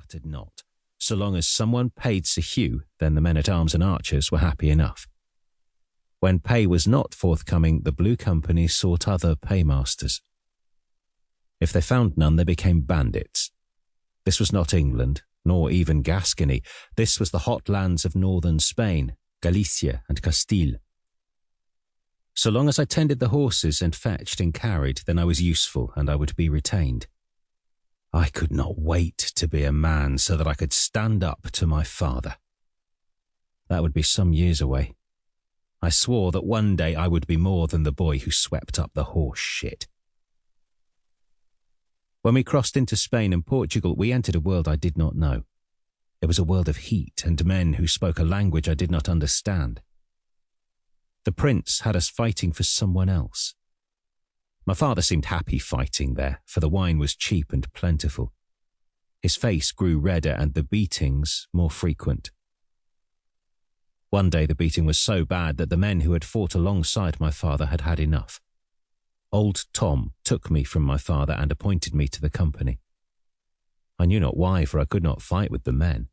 mattered not. So long as someone paid Sir Hugh, then the men-at-arms and archers were happy enough. When pay was not forthcoming, the Blue Company sought other paymasters. If they found none, they became bandits. This was not England, nor even Gascony. This was the hot lands of northern Spain, Galicia and Castile. So long as I tended the horses and fetched and carried, then I was useful and I would be retained. I could not wait to be a man so that I could stand up to my father. That would be some years away. I swore that one day I would be more than the boy who swept up the horse shit. When we crossed into Spain and Portugal, we entered a world I did not know. It was a world of heat and men who spoke a language I did not understand. The prince had us fighting for someone else. My father seemed happy fighting there, for the wine was cheap and plentiful. His face grew redder and the beatings more frequent. One day the beating was so bad that the men who had fought alongside my father had had enough. Old Tom took me from my father and appointed me to the company. I knew not why, for I could not fight with the men.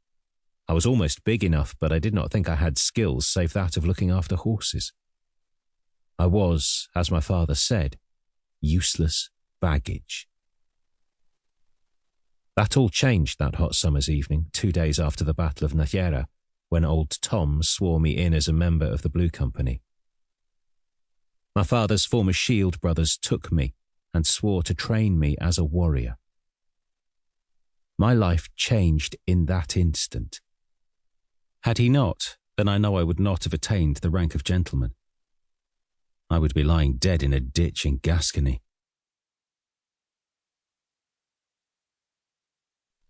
I was almost big enough, but I did not think I had skills save that of looking after horses. I was, as my father said, useless baggage. That all changed that hot summer's evening, 2 days after the Battle of Nájera, when old Tom swore me in as a member of the Blue Company. My father's former shield brothers took me and swore to train me as a warrior. My life changed in that instant. Had he not, then I know I would not have attained the rank of gentleman. I would be lying dead in a ditch in Gascony.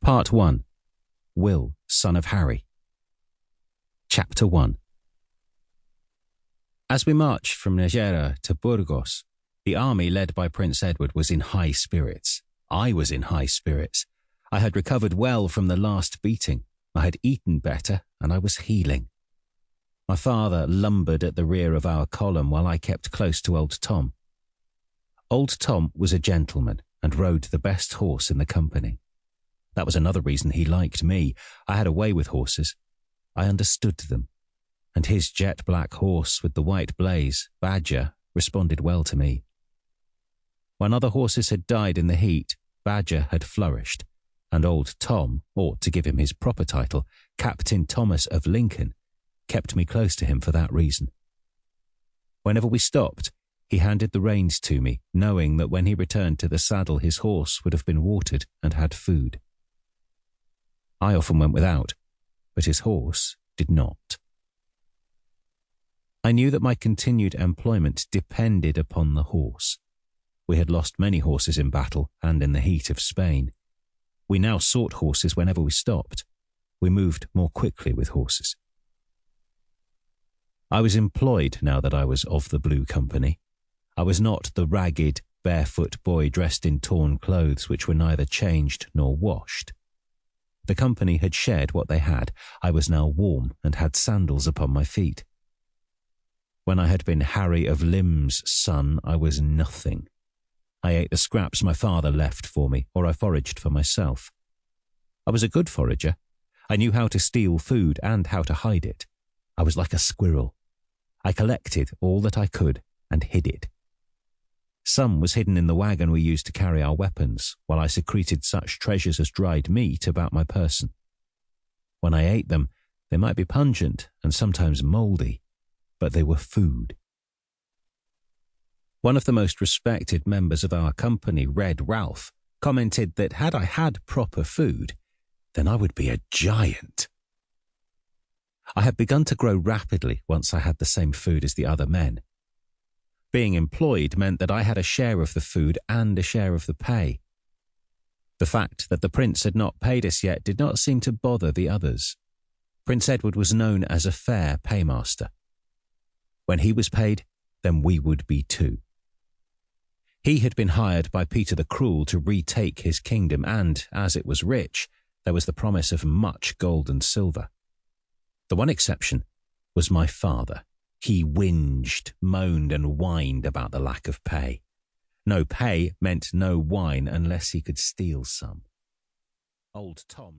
Part 1. Will, son of Harry. Chapter 1. As we marched from Nájera to Burgos, the army led by Prince Edward was in high spirits. I was in high spirits. I had recovered well from the last beating. I had eaten better, and I was healing. My father lumbered at the rear of our column while I kept close to old Tom. Old Tom was a gentleman and rode the best horse in the company. That was another reason he liked me. I had a way with horses. I understood them, and his jet-black horse with the white blaze, Badger, responded well to me. When other horses had died in the heat, Badger had flourished, and old Tom, or to give him his proper title, Captain Thomas of Lincoln, kept me close to him for that reason. Whenever we stopped, he handed the reins to me, knowing that when he returned to the saddle his horse would have been watered and had food. I often went without, but his horse did not. I knew that my continued employment depended upon the horse. We had lost many horses in battle and in the heat of Spain. We now sought horses whenever we stopped. We moved more quickly with horses. I was employed now that I was of the Blue Company. I was not the ragged, barefoot boy dressed in torn clothes which were neither changed nor washed. The company had shared what they had. I was now warm and had sandals upon my feet. When I had been Harry of Lim's son, I was nothing. I ate the scraps my father left for me, or I foraged for myself. I was a good forager. I knew how to steal food and how to hide it. I was like a squirrel. I collected all that I could and hid it. Some was hidden in the wagon we used to carry our weapons, while I secreted such treasures as dried meat about my person. When I ate them, they might be pungent and sometimes mouldy, but they were food. One of the most respected members of our company, Red Ralph, commented that had I had proper food, then I would be a giant. I had begun to grow rapidly once I had the same food as the other men. Being employed meant that I had a share of the food and a share of the pay. The fact that the prince had not paid us yet did not seem to bother the others. Prince Edward was known as a fair paymaster. When he was paid, then we would be too. He had been hired by Peter the Cruel to retake his kingdom, and, as it was rich, there was the promise of much gold and silver. The one exception was my father. He whinged, moaned, and whined about the lack of pay. No pay meant no wine unless he could steal some. Old Tom